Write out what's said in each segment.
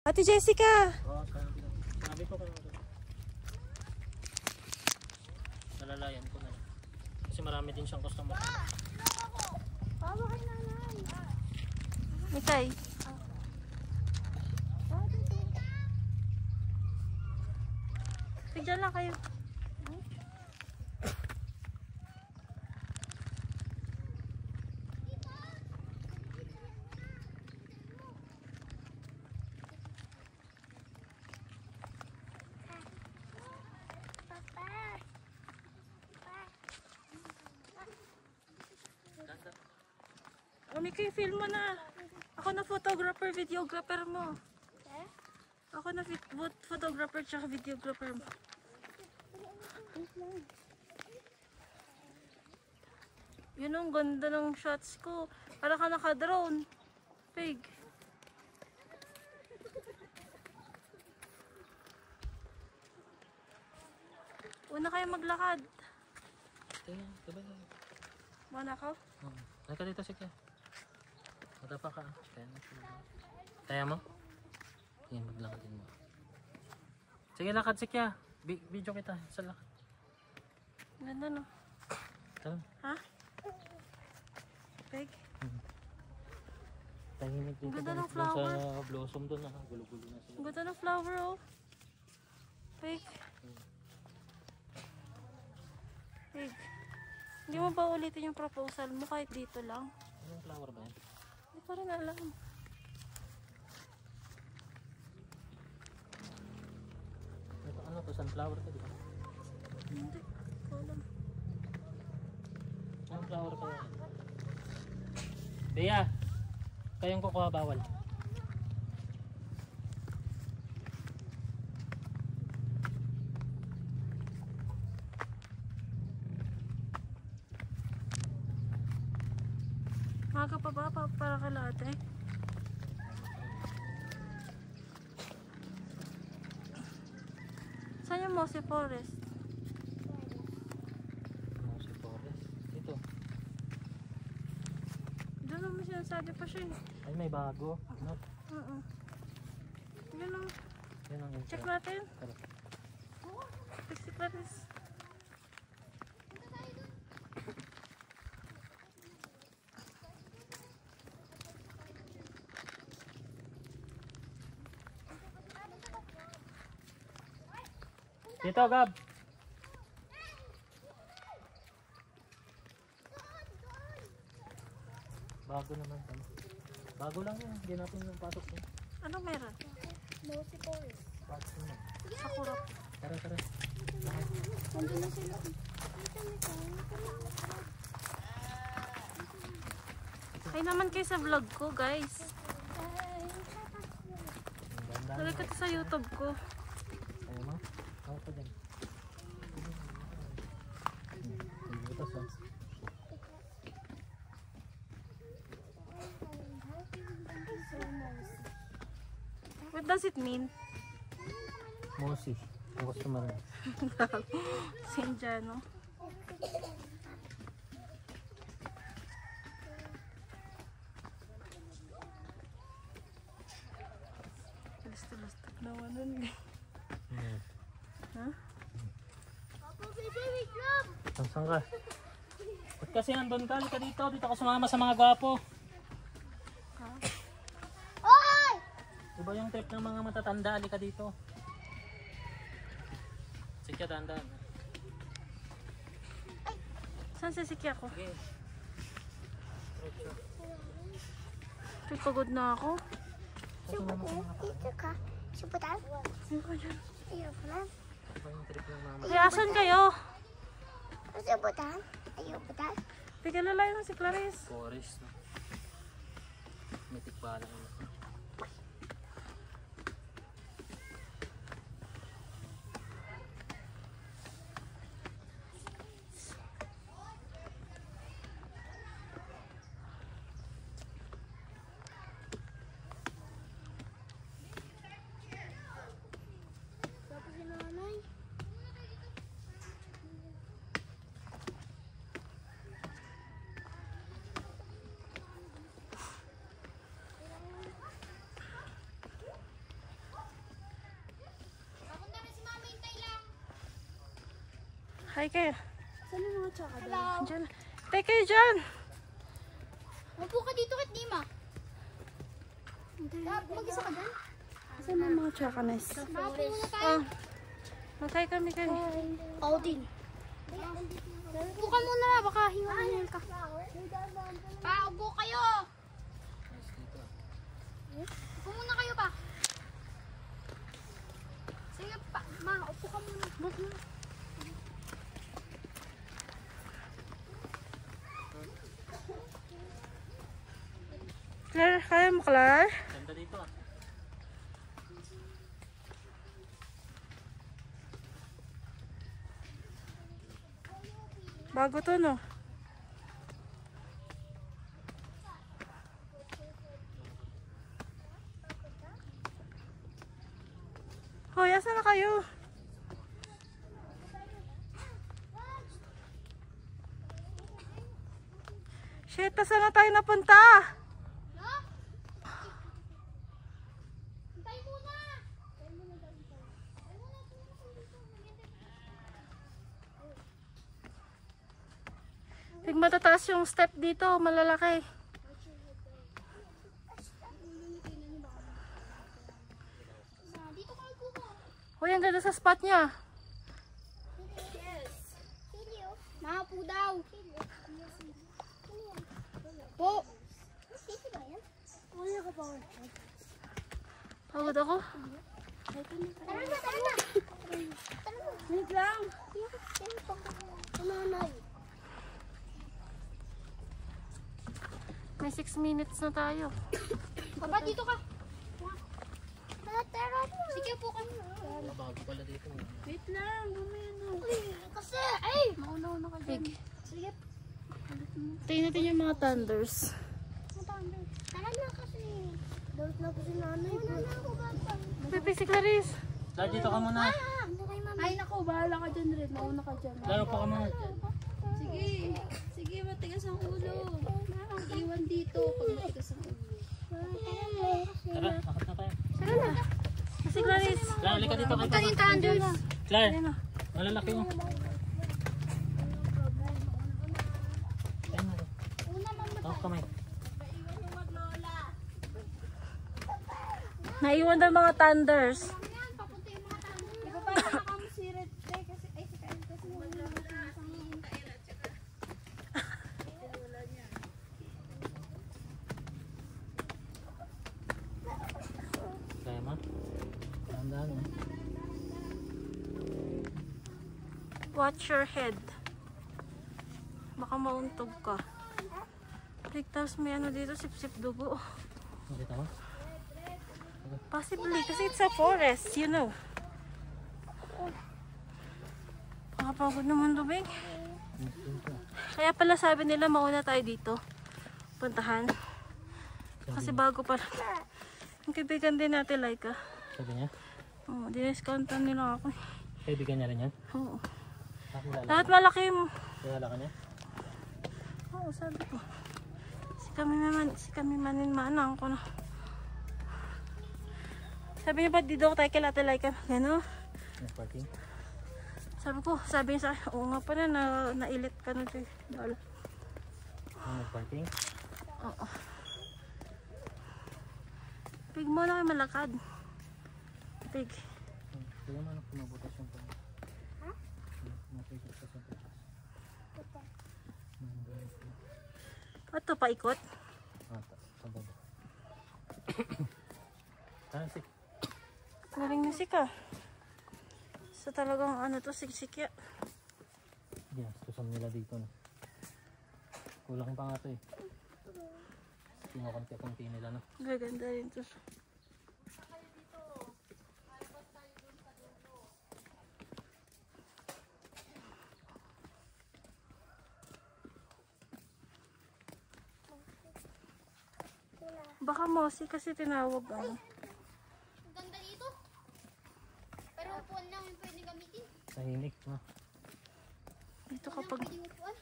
Ate Jessica! Oo, sabi ko kayo. Nalalayan ko na. Kasi marami din siyang customer. Bawa kay nanay. Mikay. Tignan lang kayo. Mikay, film mo na. Ako na photographer, videographer mo. Ako na photographer tsaka videographer mo. Yun ang ganda ng shots ko. Para ka naka-drone. Pig. Una kayo maglakad. Kaya, diba na? Mana ako? Ay ka dito, sige. Matapa ka. Kaya mo? Yan, maglakadin mo. Sige, lakad, sige. Video kita sa lakad. Ganda no? Tara. Ha? Peg? Tahimik dito. Ganda ng Doon flower. sa blossom doon na. Gulo-gulo na sila. Ganda ng flower oh. Peg. Peg. Hindi mo ba ulitin yung proposal mo kahit dito lang? Anong flower ba yan? Hindi ko rin alam. Ito, ano to? Sunflower to, di ba? Hindi ko alam. Anong flower kaya yan? Bea! Kayong kukuha bawal. Maga pa ba para kala ate? Saan yung Mossy Forest? Mossy Forest. Ito. Doon naman sinasabi pa siya eh. Ay, may bago. Ano? Yun ang Yan ang check intro. natin. Tara. Check natin. Dito, Gab! Bago naman. Bago lang yan. Hindi natin yung pasok yan. Anong meron? Mossy Forest. Pasok na. Sakura. Tara, tara. Nandun na sila. Ay naman kayo sa vlog ko guys. Ang ganda. Lagay ko ito sa YouTube ko. Ayaw mo? Ako pa dyan. Ito sa. What does it mean? Mossy. Ang customer na. Sinjano. Basta-basta naman nun eh. Ha? Saan ka? Ba't kasi nandun ka? Halika dito. Dito ka sumama sa mga gwapo. Iba yung trip ng mga matatanda. Halika dito. Sige, dahan-dahan. Saan sisikya ko? Okay. Ay, pagod na ako. Dito ka. Subutan? Ano ba yan? Ayaw ko lang. Iba yung trip ng mga Ay, asan kayo? Subutan? Ayaw ko lang. Pigalala yun si Clarice. forest. No? May tikbalang yun. Tapos si nanay. Hi kayo. Saan yung mga tsaka doon? Diyan. Tay kayo dyan. Mapo ka dito kat Dima. Mag-isa ka dyan? Saan yung mga chakanes? Mapo muna tayo. Magkay kami kayo. Ako din. Upo ka muna na, baka hingal ka. Upo kayo. Upo muna kayo pa. Sige pa, ma, upo ka muna. Claire, kaya mo Claire? Ganda dito ah. Bago to no? Hoy, asan na kayo? Shit, saan na tayo napunta? Hintay muna. Tig matataas yung step dito, malalaki. Dito ka upo. Hoy, ang ganda sa spot niya. Yes. Mapo daw. Po. Wala ka pa. Pagod ako. Tara na, tara na. Wait lang. Nanay. May 6 minutes na tayo. Baba, dito ka. Tara. Sige po ka. Bago pala dito. Wait lang, mamaya na. Kasi, ay! Mauna-una ka dyan. Sige. Tingnan natin yung mga thunders. Tara na kasi. Dapat na po si nanay. Mauna na ako, bata. Pipi si Clarice. Claire, dito ka muna. Ay, naku, bahala ka dyan rin. Mauna ka dyan. Claire, upo ka muna. Sige. Sige, matigas ang ulo. Iwan dito pag matigas ang ulo. Tara, akit na tayo. Sige na. Si Clarice. Claire, halika dito. Punta yung thunders. Claire, Ayun na. malalaki mo. Ayun na. Una, mama. Tawag kamay. Naiwan daw mga thunders. Yan, papunta yung mga thunders. Ipapala na kami si Red Day kasi, ay, si Kain kasi wala. Kaya ma? Tandaan eh. Watch your head. Baka mauntog ka. Tapos may ano dito, sip-sip dugo. Nakita mo? Possibly, kasi it's a forest, you know. Pakapagod naman lumig. Kaya pala sabi nila mauna tayo dito. Puntahan. Kasi bago pa. Yung kaibigan din natin, Laika. Sabi niya? Oo, diniscountan nila ako. Kaibigan niya rin yan? Oo. Nakilala Lahat malaki mo. Kilala ka niya? Oo, sabi ko. Si kami manin manang ko na. Sabi niya, ba't dito ako tayo kila Laika? Gano? Nag-parking? Sabi niya sa akin, oo nga pa na nailit ka na ito. Nag-parking? Oo. Pig mo na kayo malakad. Pig. Kaya mo na pumabutas yung pang. Ha? Napigot ka sa butas. Ito, paikot. Ata, sa baba. Tansik. Galing na sika. So talagang ano to, siksik ya. Ginastos nila dito na. Kulang pa nga to eh. Kinukunti-kunti nila na. Gaganda rin to. Baka mosi kasi tinawag ano. Ang ganda dito. Pero upuan lang yung pwede gamitin. Tahimik na. Dito kapag Pwede upuan.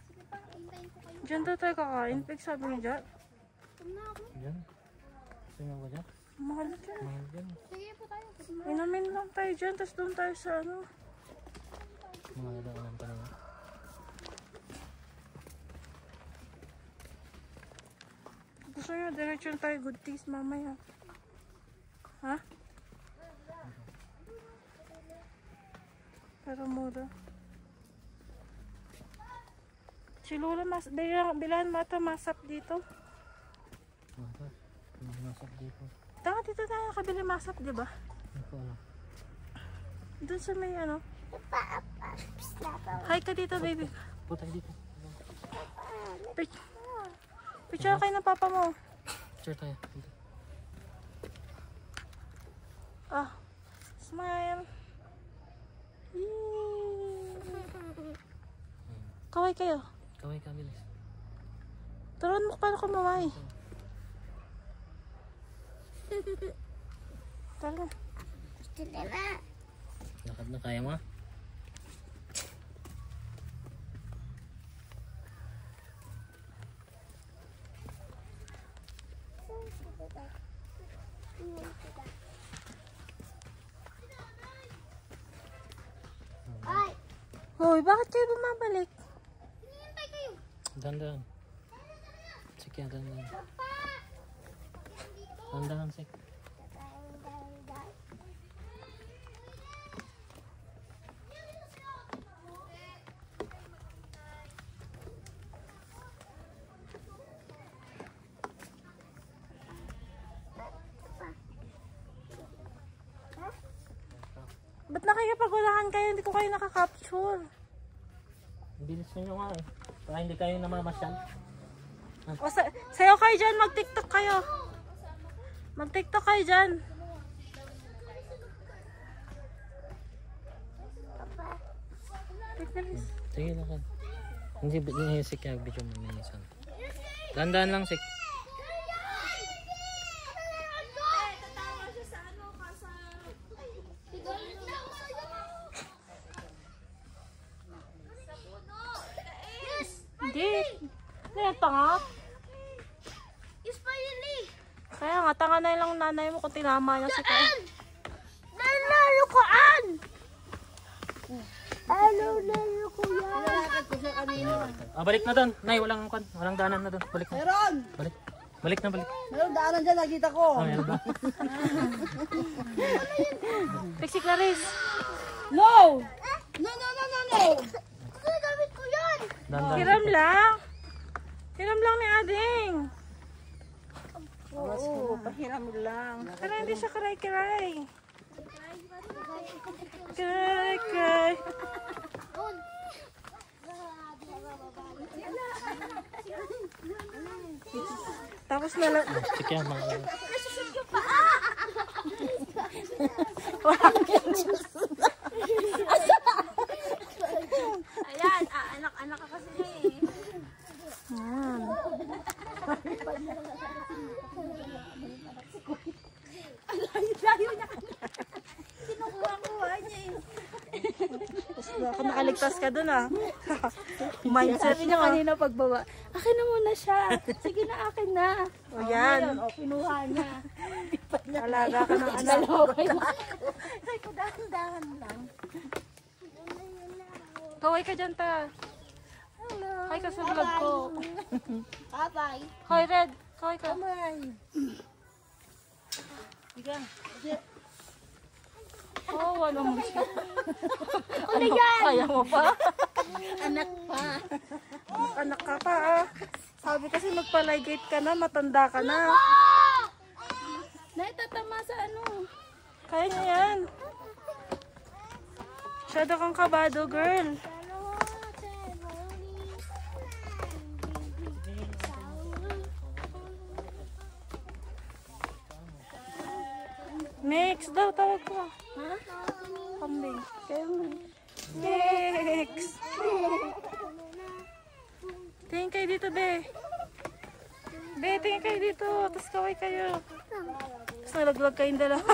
Sige pa, hintayin ko kayo. dyan daw tayo kakain. Pig sabi niya dyan. Tum na ako. Diyan. Gusto niyo ba dyan? Mahal dyan. Mahal yan. Sige po tayo. Inumin lang tayo dyan, tapos doon tayo sa ano. Mga daanan pa naman. Gusto nyo, diretso na tayo good taste mamaya. Ha? Pero mura. Si Lola, bilahan mata masap dito. Masap. Masap dito. Tama dito tayo nakabili masap, di ba? Ano po ano? Doon sa may ano. Hi ka dito, baby. Putay dito. Picture kayo ng papa mo. Picture tayo. Dito. Ah, smile. Yee. Kaway kayo. Kaway ka, bilis. Turuan mo paano kumaway. Tara na. Lakad na, kaya mo? Ay! Hoy, bakit kayo bumabalik? Hinihintay kayo. Dandan. Sige, dandan. Dandan, sige. Ba't nakikipagulahan kayo? Hindi ko kayo nakaka-capture. Bilis nyo nga eh. Para hindi kayo namamasyal. O, sayo kayo dyan. Mag-tiktok kayo. Mag-tiktok kayo dyan. Sige, lakad. Hindi, sik kaya video mo minsan. Dandan lang, sik. Hindi. Hindi, tanga. Yes pa yun eh. Kaya nga, tanga na lang nanay mo kung tinama niya si Kaya. Nalalukaan! Ano ko yan? Balik na doon. Nay, walang daanan na doon. Balik na. Meron! Balik. Balik na, balik. Meron daanan dyan, nakita ko. Meron ba? Pixie Clarice. No! No, no, no, no, no! Kasi gamit ko yan. Dandan. Hiram lang. Hiram lang ni Ading. Oo, pahiram lang. Pero hindi siya karay-karay. Karay-karay. Tapos na lang. Sik yan, mga. Nasusot yung paa. Ayan, anak-anak ka kasi niya eh. Yan. Layo niya ka. Kinukuha-kuha niya eh. Baka nakaligtas ka dun ah. Mindset Sabi niya mo. kanina pagbawa, akin na muna siya. Sige na, akin na. O yan. O, kinuha niya. Alaga ka ng anak. Dalawa kayo. Ay, ko dahan-dahan lang. Kaway ka dyan ta. Hello. Hi ka sa vlog ko. Bye-bye. Hoy Red. Kaway ka. Oh, wala mo siya. Ano yan? Kaya mo pa? Anak pa. Anak ka pa ah. Sabi kasi magpaligate ka na, matanda ka na. Naitatama sa ano? Kaya niya yan. Masyado kang kabado, girl. Mix daw, tawag ko. Ha? Kambing. Mix. Tingin kayo dito, be. Be, tingin kayo dito. Tapos kaway kayo. Tapos nalaglag kayong dalawa.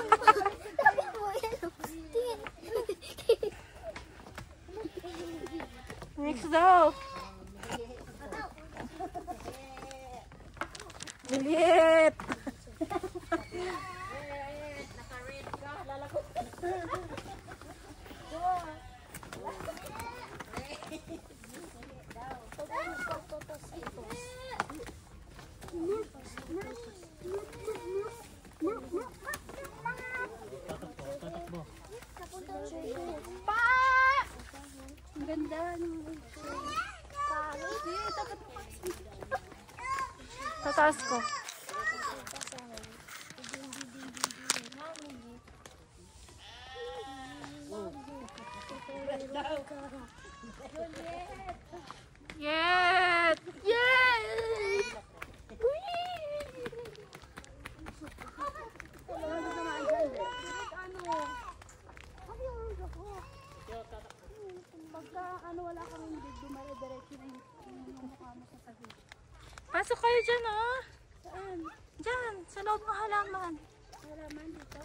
Mix daw. Bilit. Tataas ko. Yes! Yes! Pagka wala kami hindi dumare-diretso na yung mukha mo sa tabi. Pasok kayo dyan, oh. Saan? Dyan, sa loob ng halaman. Halaman dito?